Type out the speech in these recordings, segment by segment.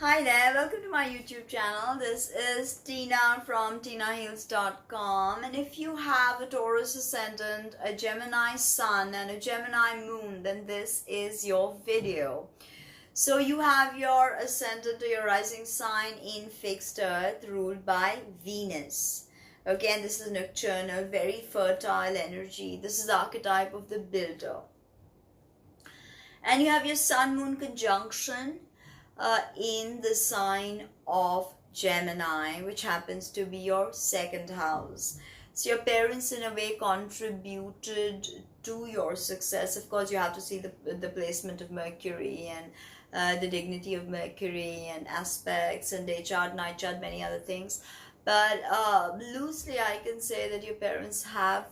Hi there, welcome to my YouTube channel. This is Tina from TinaHeals.com, and if you have a Taurus ascendant, a Gemini sun and a Gemini moon, then this is your video. So you have your ascendant or your rising sign in fixed earth ruled by Venus. Okay, and this is nocturnal, very fertile energy. This is the archetype of the builder. And you have your sun moon conjunction in the sign of Gemini, which happens to be your second house. So your parents in a way contributed to your success. Of course, you have to see the placement of Mercury and the dignity of Mercury and aspects and day chart, night chart, many other things. But loosely, I can say that your parents have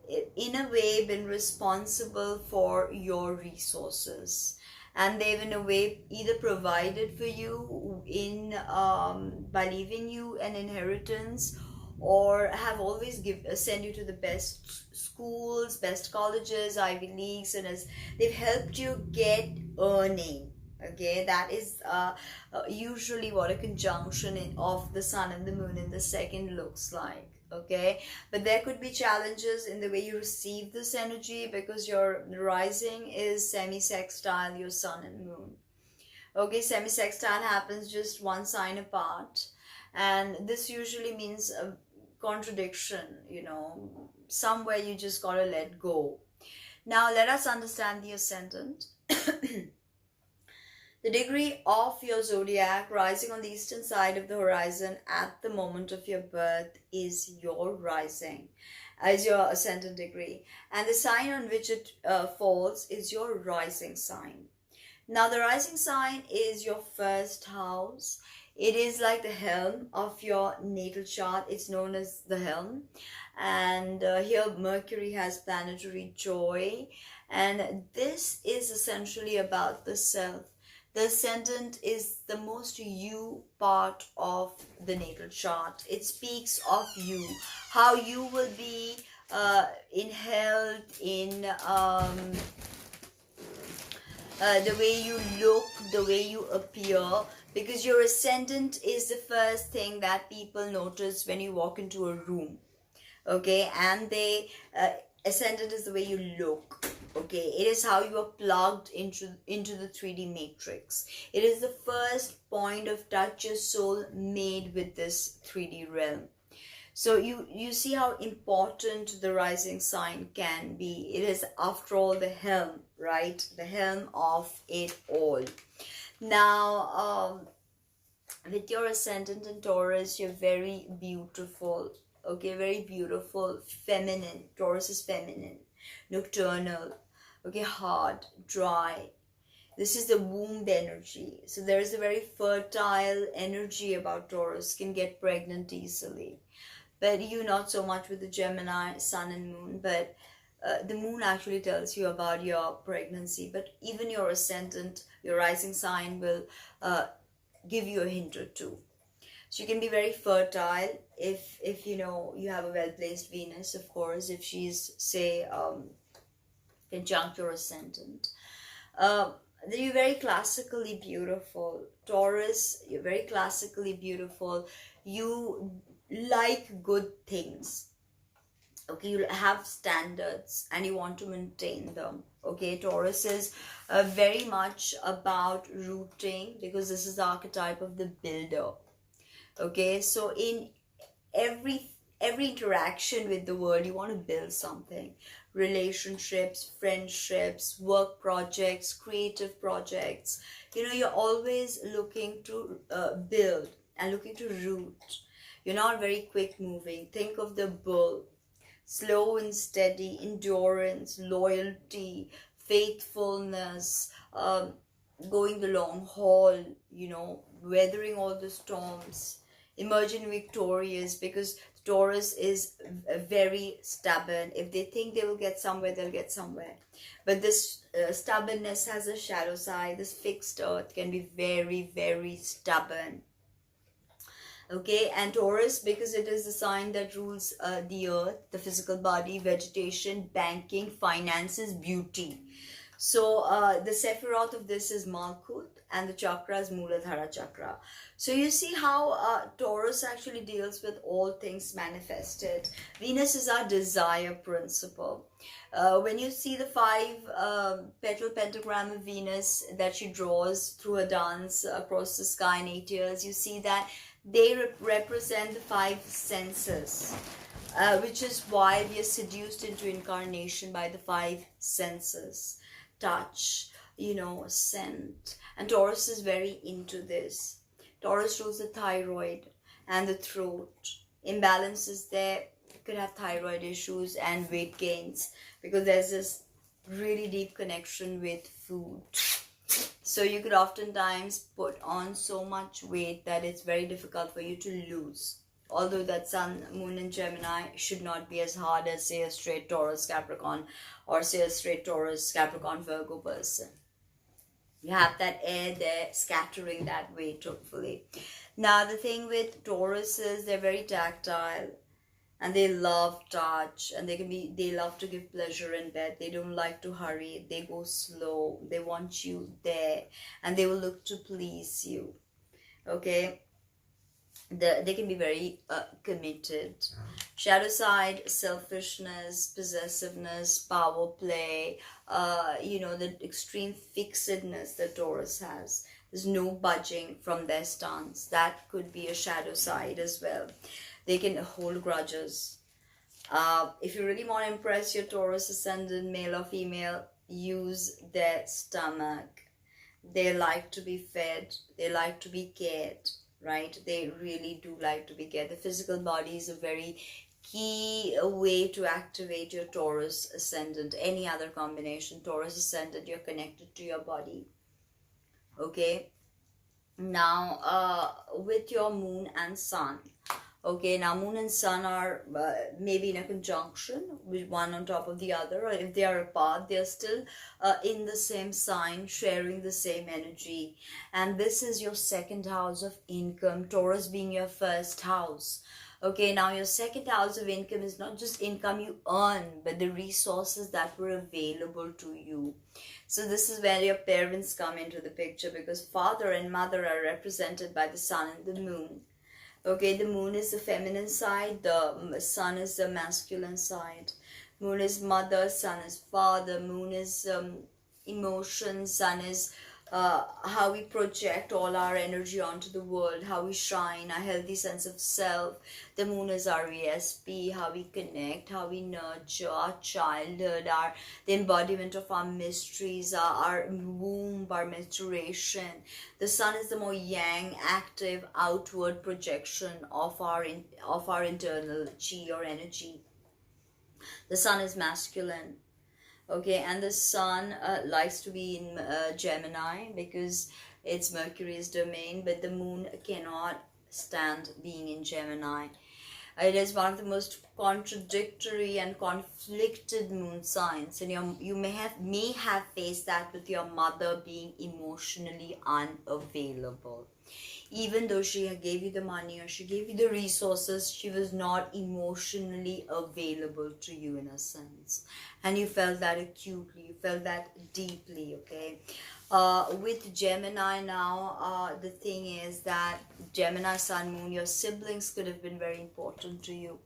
in a way been responsible for your resources, and they've in a way either provided for you in by leaving you an inheritance, or have always send you to the best schools, best colleges, Ivy Leagues, and as they've helped you get earning. Okay, that is usually what a conjunction of the sun and the moon in the second looks like. Okay, but there could be challenges in the way you receive this energy, because your rising is semi-sextile your sun and moon. Okay, semi-sextile happens just one sign apart, and this usually means a contradiction, somewhere you just gotta let go. Now let us understand the ascendant. The degree of your zodiac rising on the eastern side of the horizon at the moment of your birth is your rising, as your ascendant degree, and the sign on which it falls is your rising sign. Now the rising sign is your first house. It is like the helm of your natal chart. It's known as the helm, and here Mercury has planetary joy, and this is essentially about the self. The ascendant is the most you part of the natal chart. It speaks of you, how you will be in health, in the way you look, the way you appear, because your ascendant is the first thing that people notice when you walk into a room. Okay, and ascendant is the way you look. Okay, it is how you are plugged into the 3D matrix. It is the first point of touch your soul made with this 3D realm. So you see how important the rising sign can be. It is, after all, the helm, right? The helm of it all. Now, with your ascendant in Taurus, you're very beautiful. Okay, very beautiful, feminine. Taurus is feminine, nocturnal. Okay, hard, dry. This is the womb energy. So there is a very fertile energy about Taurus. Can get pregnant easily. But you not so much with the Gemini, sun and moon. But the moon actually tells you about your pregnancy. But even your ascendant, your rising sign will give you a hint or two. So you can be very fertile if you have a well-placed Venus, of course, if she's, say, conjunct your ascendant. You're very classically beautiful. Taurus, you're very classically beautiful. You like good things. Okay, you have standards and you want to maintain them. Okay, Taurus is very much about rooting, because this is the archetype of the builder. Okay, so in every interaction with the world, you want to build something. Relationships, friendships, work projects, creative projects. You're always looking to build and looking to root. You're not very quick moving. Think of the bull. Slow and steady, endurance, loyalty, faithfulness, going the long haul, weathering all the storms, emerging victorious, because Taurus is very stubborn. If they think they will get somewhere, they'll get somewhere. But this stubbornness has a shadow side. This fixed earth can be very, very stubborn. Okay, and Taurus, because it is the sign that rules the earth, the physical body, vegetation, banking, finances, beauty. So the Sephiroth of this is Malkuth, and the chakra is Muladhara chakra. So you see how Taurus actually deals with all things manifested. Venus is our desire principle. When you see the five petal pentagram of Venus that she draws through a dance across the sky in 8 years, you see that they represent the five senses, which is why we are seduced into incarnation by the five senses. Touch, scent. And Taurus is very into this. Taurus rules the thyroid and the throat. Imbalances there, could have thyroid issues and weight gains, because there's this really deep connection with food. So you could oftentimes put on so much weight that it's very difficult for you to lose. Although that Sun, Moon in Gemini should not be as hard as, say, a straight Taurus Capricorn, or say a straight Taurus Capricorn Virgo person. You have that air there scattering that weight, hopefully. Now the thing with Taurus is they're very tactile, and they love touch, and they love to give pleasure in bed. They don't like to hurry. They go slow. They want you there, and they will look to please you. Okay, they can be very committed. Shadow side: selfishness, possessiveness, power play, the extreme fixedness that Taurus has. There's no budging from their stance. That could be a shadow side as well. They can hold grudges. If you really want to impress your Taurus ascendant, male or female, use their stomach. They like to be fed. They like to be cared, right? They really do like to be cared. The physical body is a very key way to activate your Taurus ascendant. Any other combination, Taurus ascendant, you're connected to your body. Okay? Now, with your moon and sun. Okay, now moon and sun are maybe in a conjunction, with one on top of the other, or if they are apart, they are still in the same sign, sharing the same energy. And this is your second house of income, Taurus being your first house. Okay, now your second house of income is not just income you earn, but the resources that were available to you. So this is where your parents come into the picture, because father and mother are represented by the sun and the moon. Okay, the moon is the feminine side, the sun is the masculine side. Moon is mother, sun is father. Moon is emotion, sun is how we project all our energy onto the world, how we shine, a healthy sense of self. The moon is our ESP, how we connect, how we nurture our childhood, the embodiment of our mysteries, our womb, our menstruation. The sun is the more yang, active, outward projection of our internal chi or energy. The sun is masculine. Okay, and the sun likes to be in Gemini because it's Mercury's domain, but the moon cannot stand being in Gemini. It is one of the most contradictory and conflicted moon signs, and you may have faced that with your mother being emotionally unavailable. Even though she gave you the money or she gave you the resources, she was not emotionally available to you in a sense. And you felt that acutely, you felt that deeply, okay? With Gemini now, the thing is that Gemini, Sun, Moon, your siblings could have been very important to you.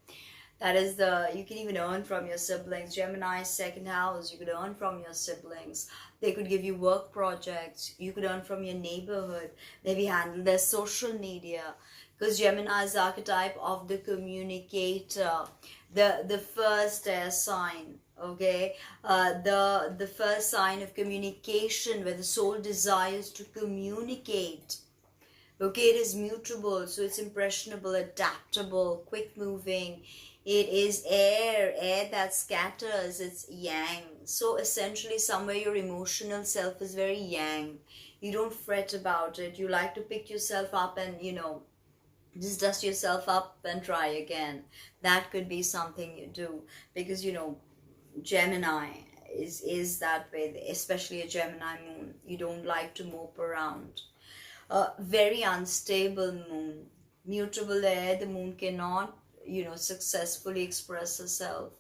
That is you can even earn from your siblings. Gemini, second house, you could earn from your siblings. They could give you work projects. You could earn from your neighborhood. Maybe handle their social media. Because Gemini is the archetype of the communicator. The first air sign, okay? The first sign of communication, where the soul desires to communicate. Okay, it is mutable, so it's impressionable, adaptable, quick moving. It is air that scatters, it's yang. So essentially somewhere your emotional self is very yang. You don't fret about it. You like to pick yourself up and, just dust yourself up and try again. That could be something you do, because, Gemini is that way, especially a Gemini moon. You don't like to mope around. Very unstable moon. Mutable air, the moon cannot successfully express herself.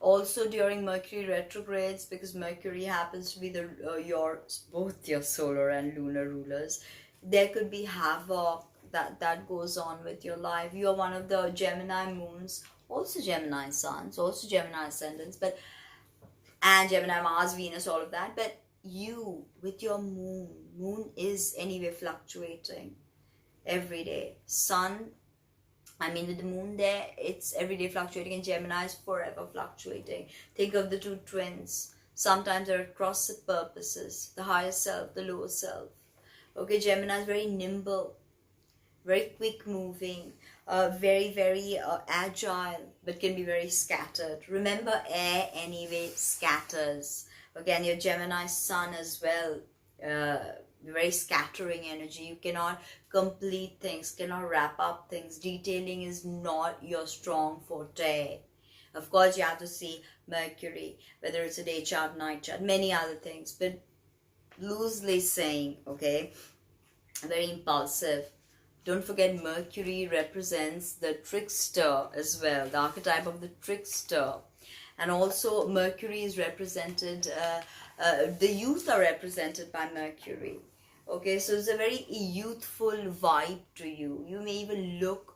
Also during Mercury retrogrades, because Mercury happens to be the both your solar and lunar rulers, there could be havoc that goes on with your life. You are one of the Gemini moons, also Gemini suns, also Gemini ascendants, but and Gemini, Mars, Venus, all of that. But you, with your moon is anyway fluctuating every day. Sun, I mean, with the moon there, it's every day fluctuating, and Gemini is forever fluctuating. Think of the two twins. Sometimes they're at cross purposes, the higher self, the lower self. Okay, Gemini is very nimble, very quick moving, very agile, but can be very scattered. Remember, air anyway scatters. Okay, and your Gemini sun as well, very scattering energy. You cannot complete things, cannot wrap up things. Detailing is not your strong forte. Of course, you have to see Mercury, whether it's a day chart, night chart, many other things, but loosely saying, okay, very impulsive. Don't forget, Mercury represents the trickster as well, the archetype of the trickster. And also Mercury is represented, the youth are represented by Mercury. Okay, so it's a very youthful vibe to you. You may even look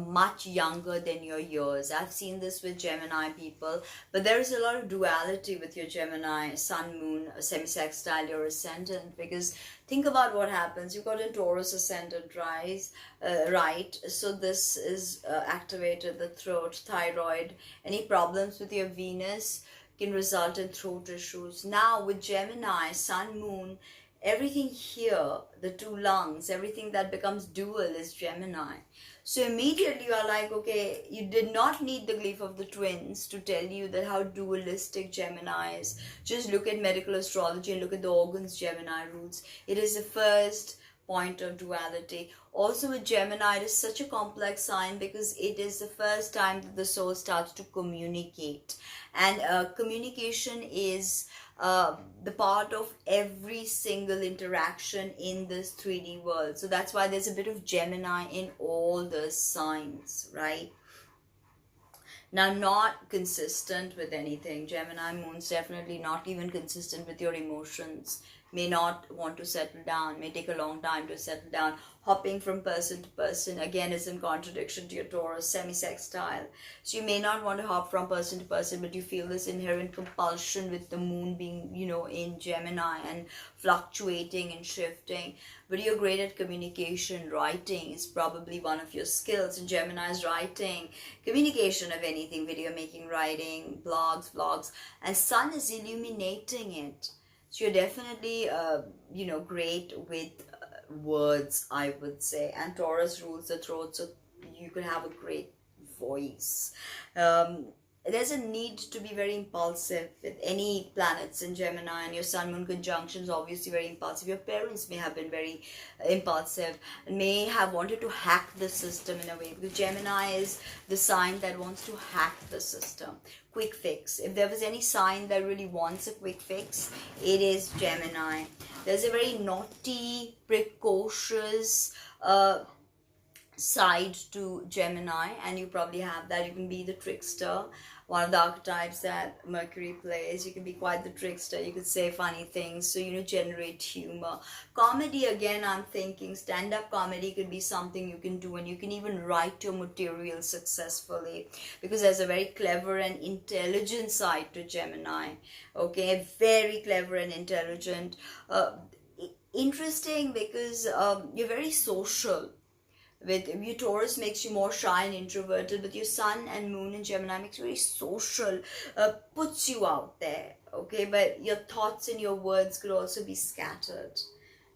much younger than your years. I've seen this with Gemini people, but there is a lot of duality with your Gemini sun, moon, semi-sextile, your ascendant, because think about what happens. You've got a Taurus ascendant, right? So this is activated, the throat, thyroid, any problems with your Venus can result in throat issues. Now with Gemini, sun, moon, everything here, the two lungs, everything that becomes dual is Gemini. So immediately you are like, okay, you did not need the glyph of the twins to tell you that how dualistic Gemini is. Just look at medical astrology and look at the organs Gemini rules. It is the first point of duality. Also with Gemini, it is such a complex sign because it is the first time that the soul starts to communicate. And communication is the part of every single interaction in this 3D world. So that's why there's a bit of Gemini in all the signs, right? Now, not consistent with anything. Gemini moon's definitely not even consistent with your emotions. May not want to settle down, may take a long time to settle down. Hopping from person to person, again, is in contradiction to your Taurus, semi-sextile. So you may not want to hop from person to person, but you feel this inherent compulsion with the moon being, in Gemini and fluctuating and shifting. But you're great at communication. Writing is probably one of your skills. In Gemini's writing, communication of anything, video making, writing, blogs, vlogs, and sun is illuminating it. So you're definitely, great with words, I would say. And Taurus rules the throat, so you could have a great voice. There's a need to be very impulsive with any planets in Gemini, and your sun moon conjunction is obviously very impulsive. Your parents may have been very impulsive and may have wanted to hack the system in a way, because Gemini is the sign that wants to hack the system. Quick fix. If there was any sign that really wants a quick fix, it is Gemini. There's a very naughty, precocious side to Gemini, and you probably have that. You can be the trickster, one of the archetypes that Mercury plays. You can be quite the trickster. You could say funny things, so generate humor. Comedy, again, I'm thinking stand-up comedy could be something you can do, and you can even write your material successfully, because there's a very clever and intelligent side to Gemini. Okay, very clever and intelligent. Interesting because you're very social. With your Taurus makes you more shy and introverted, but your sun and moon in Gemini makes you very social, puts you out there, okay? But your thoughts and your words could also be scattered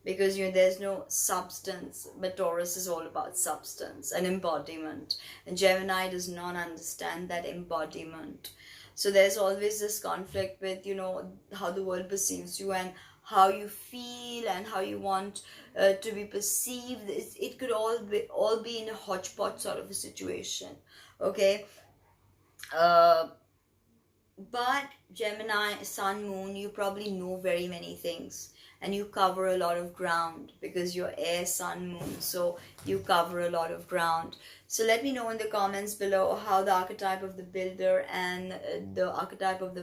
because there's no substance, but Taurus is all about substance and embodiment, and Gemini does not understand that embodiment. So there's always this conflict with how the world perceives you and how you feel and how you want to be perceived. It could all be in a hodgepodge sort of a situation, okay? But Gemini, sun, moon, you probably know very many things, and you cover a lot of ground because you're air, sun, moon, so you cover a lot of ground. So let me know in the comments below how the archetype of the builder and the archetype of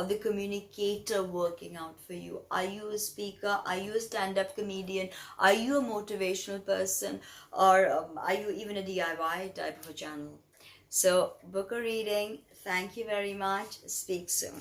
the communicator working out for you. Are you a speaker? Are you a stand-up comedian? Are you a motivational person? Or are you even a DIY type of a channel? So book a reading. Thank you very much. Speak soon.